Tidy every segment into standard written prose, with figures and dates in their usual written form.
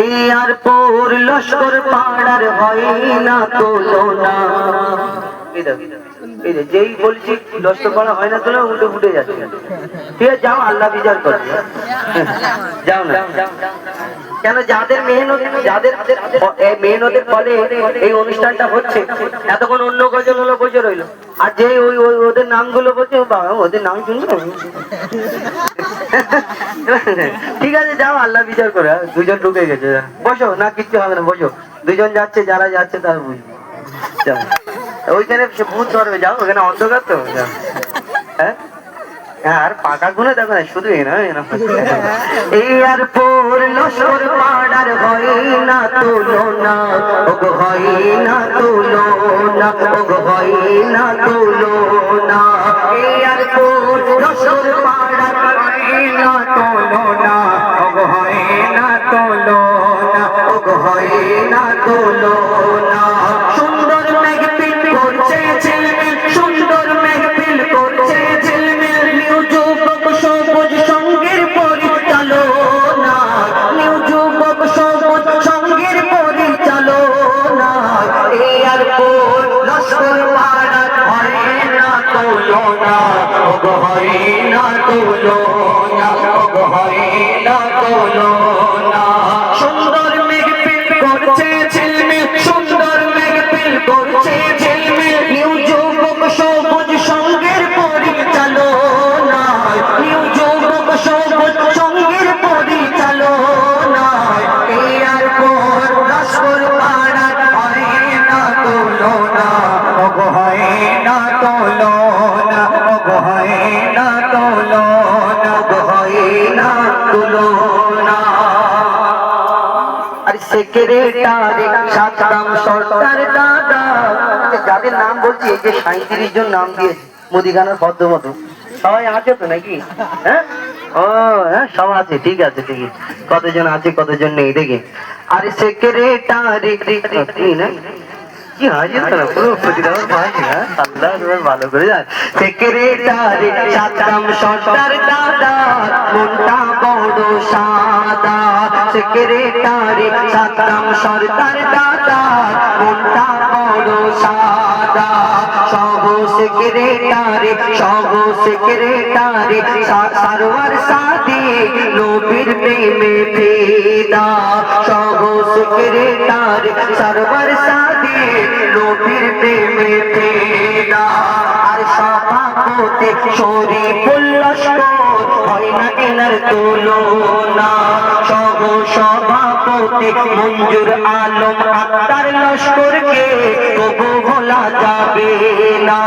এই আর পৌর লস্কর পাড়ার হয় না তুলনা। যেই বলছি লস্কর পাড়া হয় না তোলা উল্টে ফুটে যাচ্ছে। ঠিক আছে যাও, আল্লাহ বিচার করবে, যাও না। কেন যাদের মেহনত, যাদের মেহনতের ফলে এই অনুষ্ঠানটা হচ্ছে, এতক্ষণ অন্য গজল হলো বসে রইলো, আর যে ওই ওদের নামগুলো বলছে বাবা ওদের নাম শুনছো। ঠিক আছে যাও, আল্লাহ বিচার করে। দুজন ঢুকে গেছে, বসো না, কিচ্ছু হবে না, বসো। দুজন যাচ্ছে, যারা যাচ্ছে তার বুঝবো। ওইখানে সে ভূত ধরবে, যাও, ওখানে অন্ধকার তো। হ্যাঁ আর পাকা গুনে দেখো না, শুধু এই আর পৌর লস্কর পাড়ার হয় না তুলনা, ওগো হয় না তুলনা, ওগো হয় না তুলনা। এই আর পৌর লস্কর পাড়ার হয় না তুলনা, ওগো হয় না তুলনা, ওগো হয় না তুলনা। সুন্দর মেঘপিল করছে ঝিলমিল, সুন্দর মেঘপিল করছে ঝিলমিল, নিউ যুবক সবুজ সঙ্গের পরিচালনা, নিউ যুবক সবুজ সঙ্গের পরিচালনা। এই আর পৌর লস্কর পাড়ার হয় না তুলনা, ওগো হয় না তুলনা, ওগো হয় না তুলনা। সুন্দর মেঘপিল করছে ঝিলমিল, সুন্দর মেঘপিল করছে ঝিলমিল, নিউ যুবক সবুজ সঙ্গের পরিচালনা, নিউ যুবক সবুজ সঙ্গের পরিচালনা। এই আর পৌর লস্কর পাড়ার হয় না তুলনা, ওগো হয় না তুলনা, ওগো হয় না তুলনা, ওগো হয় না তুলনা। আর সেক্রেটারি সাতরাম সরকার দাদা, যাদের নাম বলছি এই যে 37 জন নাম দিয়েছে মুদিখানার পদ্ম মতো, সবাই আছে তো নাকি? হ্যাঁ ও হ্যাঁ সব আছে, ঠিক আছে ঠিক আছে। কতজন আছে কতজন নেই দেখি। আর সেক্রেটারি কি হাজির করা পুরো প্রতিরাম পাইনি। হ্যাঁ আল্লাহ ভালো করে যায়। সেক্রেটারি সাতরাম সরকার দাদা, মনটা বড় সাদা। সেক্রেটারি সাতরাম সরকার দাদা, মনটা বড় সাদা। সহ সেক্রেটারি, সহ সেক্রেটারি সারোয়ার সাদি, নবীর প্রেমে ফিদা। সহ সেক্রেটারি সারোয়ার সাদি, নবীর প্রেমে ফিদা। আর সভাপতি শরীফুল লস্কর, হয় না এনার তুলনা। সহ সভাপতি মঞ্জুর আলম আক্তার লস্করকে তবু ভোলা যাবে না।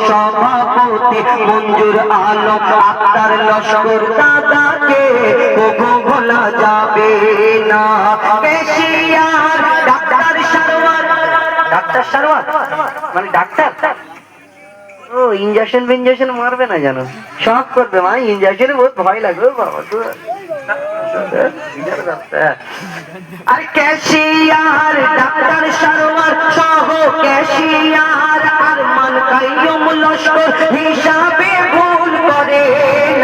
সভাপতি মঞ্জুর আলম আক্তার লস্কর দাদাকে তবু ভোলা যাবে না। Cashier doctor Sarwar, doctor Sarwar মানে ডাক্তার, ও ইঞ্জেকশন ফিঞ্জেকশন মারবে না জানো, শখ করবে মা, ইঞ্জেকশনে বহুত ভয় লাগবে বাবা তো। আর ক্যাশিয়ার ডাক্তার সারোয়ার সহ ক্যাশিয়ার আর মান কাইয়ুম লস্কর হিসাবে ভুল করে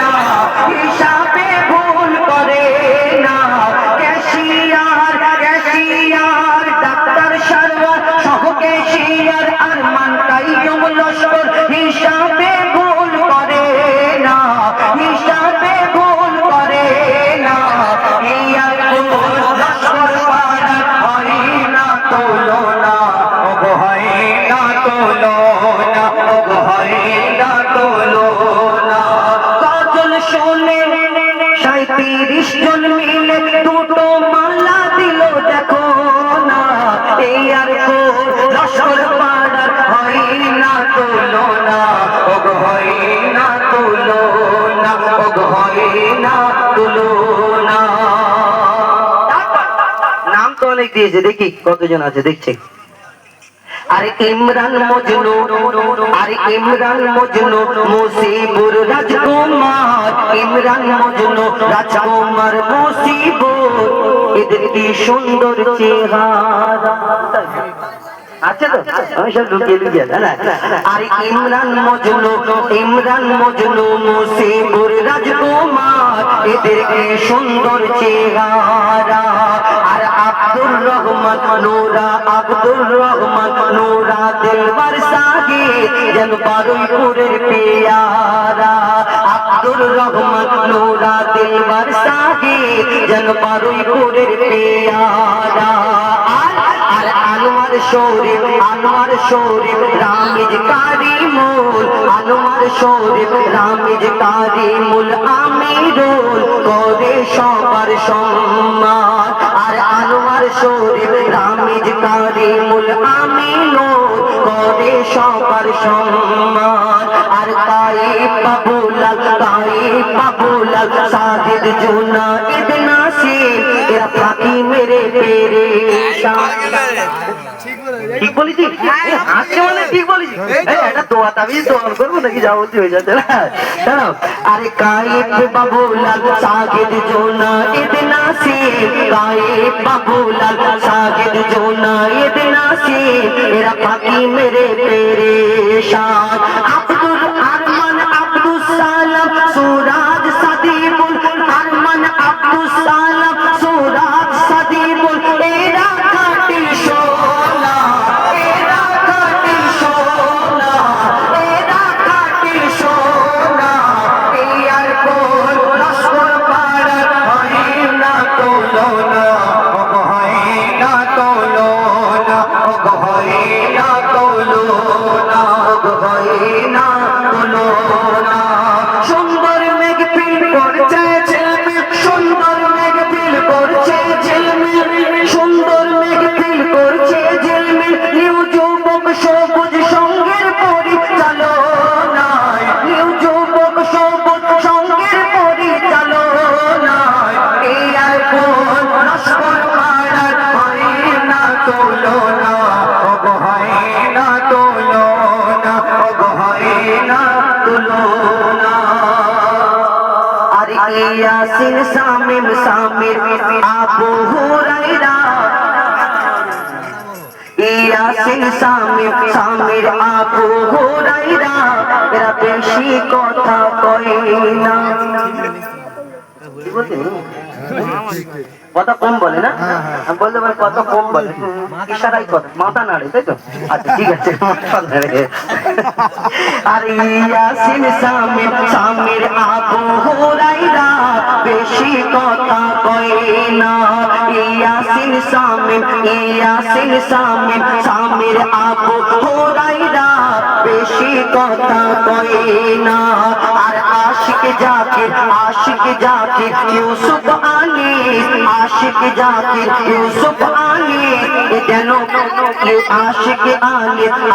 না, হিসাবে ভুল করে না। ক্যাশিয়ার ক্যাশিয়ার ডাক্তার সারোয়ার সহ ক্যাশিয়ার আর মান কাইয়ুম লস্কর হিসাবে ভুল করে না, হিসাবে ভুল করে না। এই আর পৌর লস্কর পাড়ার হয় না তুলনা, ওগো হয় না তুলনা, ওগো হয় না তুলনা। গজল শোনে 37 জন মিলে দুটো মালা দিল দেখো না। এই আর পৌর লস্কর পাড়ার হয় না তুলনা, ওগো হয় না তুলনা, ওগো হয় না তুলনা। নাম তো অনেক দিয়েছে, দেখি কতজন আছে দেখছে। আরে ইমরান মজনু, আরে ইমরান মজনু মুসিবুর রাজকুমার, ইমরান মজনু রাজকুমার মুসিবুর, এদের কি সুন্দর চেহারা আছে তো, আমি সব লুকিয়ে লুকিয়ে না। আর ইমরান মজনু মুসিবুর রাজকুমার, সাহিদের কি সুন্দর চেহারা আর আব্দুর রহমান নোরা আব্দুর রহমান নোরা দিলবার সাহিদ যেন বারুইপুরের পেয়ারা আব্দুর রহমান নোরা দিলবার সাহিদ যেন বারুইপুরের পেয়ারা আর আনোয়ার শরীফ রামিজ কারিমুল আনোয়ার শরীফ রামিজ কারিমুল আমিরুল করে সবার সম্মান আর আনোয়ার শরীফ রামিজ কারিমুল আমিরুল করে সবার সম্মান আর কাইব বাবুলাল সাজিদ জুনাইদ নাসির এরা ফাঁকি মেরে ঠিক বলেছি আজকে মানে ঠিক বলেছি এটা দোয়া তাবিজ দোয়া করবো নাকি যাবতীয় হয়ে যাচ্ছে না দাঁড়াও আরে কাইব বাবুলাল সাজিদ জুনাইদ নাসির কাইব বাবুলাল সাজিদ জুনাইদ নাসির এরা ফাঁকি মেরে পেরেশান আব্দুল আরমান আব্দুল সালাম সুরাজ সাদিবুল আরমান আব্দুল সালাম সুরাজ সাদিবুল এরা খাঁটি সোনা এরা খাঁটি সোনা এরা খাঁটি সোনা এই আর কোন লস্কর পাড়া হয় না তোলনা হয় না তোলনা হয় না তোলনা হয় না তোলনা সুন্দর মেঘ ফিল করছে ঝিলমিল সুন্দর মেঘ ফিল করছে ঝিলমিল সুন্দর মেঘ ফিল করছে ঝিলমিল নিউ যুবক সবুজ সঙ্গের পরিচালনায় নিউ যুবক সবুজ সঙ্গের পরিচালনায় এই আর কোন লস্কর পাড়ার হয় না তোলনা হয় না তোলনা হয় না তোলনা আর ইয়াসিন সামিম সামির আবু হুরায়রা ইয়াসিন সামির আবু হুরায়রা এরা বেশি কথা কয় না কথা কম বলে না আমি বলতে পারি কথা কম বলে ইশারাই কথা মাথা নাড়ে তাই তো আচ্ছা ঠিক আছে মাথা নাড়ে আর ইয়াসিন সামির আবু হুরায়রা বেশি কথা কয় না ইয়াসিন সামির আবু হুরায়রা বেশি কথা কয় না আর আশিক জাকির ইউসুফ আলী আশিক জাকির ইউসুফ আলী যেন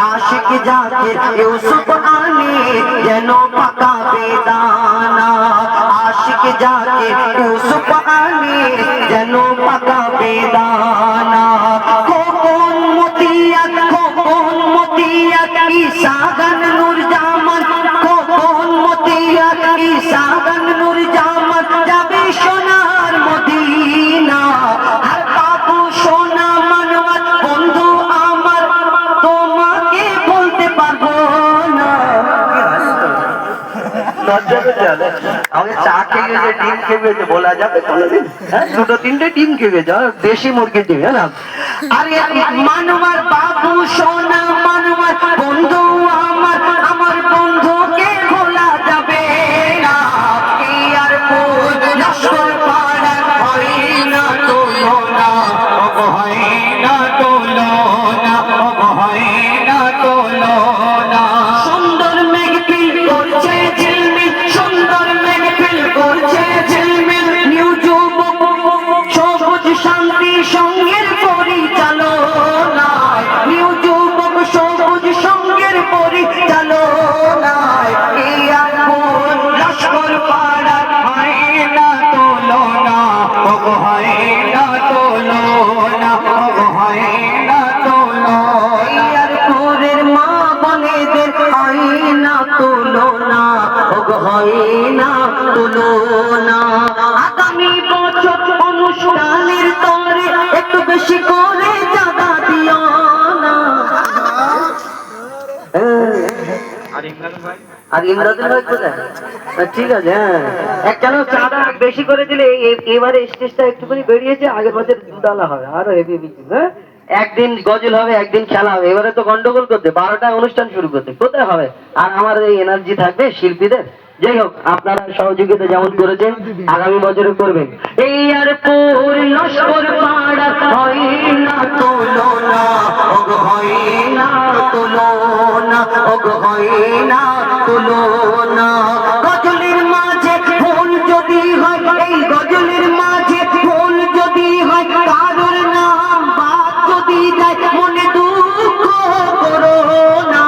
আশিক জাকির ইউসুফ আলী যেন পাকা বেদানা আশিক জাকির ইউসুফ আলী যেন পাকা বেদানা খোকন মতিয়া ঈসা গান নূর জামান খোকন মতিয়া ঈসা গান নূর জামান যাবে সোনার মদিনা আর বাবু সোনা মানবাত বন্ধু আমার তোমাকে বলতে পারবো না আমাকে চা খেয়ে গেছে ডিম খেয়ে গেছে বলা যাবে কোনোদিন দুটো তিনটে ডিম খেয়ে গেছে দেশি মুরগির ডিম না আরে মানবার বাবু সোনা মানবার বন্ধু আমার বন্ধুকে ভোলা যাবে না আর কোন লস্কর পাড়া হয় না তোলনা হয় না তোলনা হয় না তোলনা সুন্দর মেঘ ফিল করছে ঝিলমিল সুন্দর মেঘ ফিল করছে ঝিলমিল নিউ যুবক সবুজ শান্তি সঙ্গের পরিচালনায় নিউ যুবক সবুজ সঙ্গের পরিচালনায় এই আপন লস্কর পাড়া হয় না তোলনা হয় না তোলনা হয় না তোলনা আর পুরের মা বনেদের হয় না তোলনা হয় না তোলনা আগামী বছর অনুষ্ঠানের তরে একটু বেশি করে জায়গা দিও না আর ইমরান ভাই কোথায় ঠিক আছে, হ্যাঁ এক কেন চাঁদা বেশি করে দিলে এবারে স্টেজটা একটুখানি বেরিয়েছে, আগের বছর দুডালা হবে, আরো হেভি বিক্রি। হ্যাঁ একদিন গজল হবে, একদিন খেলা হবে, এবারে তো গন্ডগোল করতে 12টায় অনুষ্ঠান শুরু করতে কোথায় হবে, আর আমার এই এনার্জি থাকবে শিল্পীদের। যাই হোক, আপনারা সহযোগিতা যেমন করেছেন আগামী বছরে করবেন। এই আর পুর লস্কর পাড়া হয় না তুলনা, ওগ হয় না তুলনা, ওগ হয় না তুলনা। গজলের মাঝে ফুল যদি হয়, এই গজলের মাঝে ফুল যদি হয়, কারোর নাম বাদ যদি যায়, মনে দুঃখ করো না।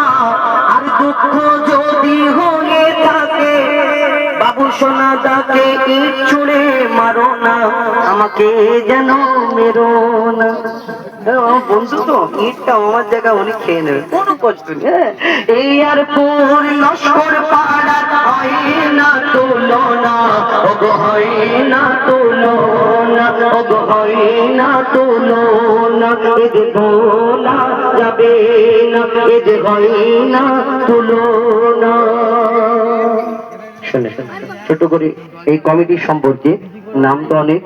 আর দুঃখ যদি হয়ে থাকে, বাবু সোনা তাকে ইট ছুঁড়ে মারো না, আমাকে যেন মেরো না। বন্ধু তো ইটটা আমার জায়গা উনি খেয়ে নেবে, কোনো কষ্ট নেই। এই আর পুর লস্কর পাড়া হয় না তুলনা, ওগো হয় না তুলনা, ওগো হয় না তুলনা। এ যে ভোলা যাবে না, এ যে হয় না তুলনা। শুনে ছোট করে এই কমিটির সম্পর্কে নাম তো অনেক।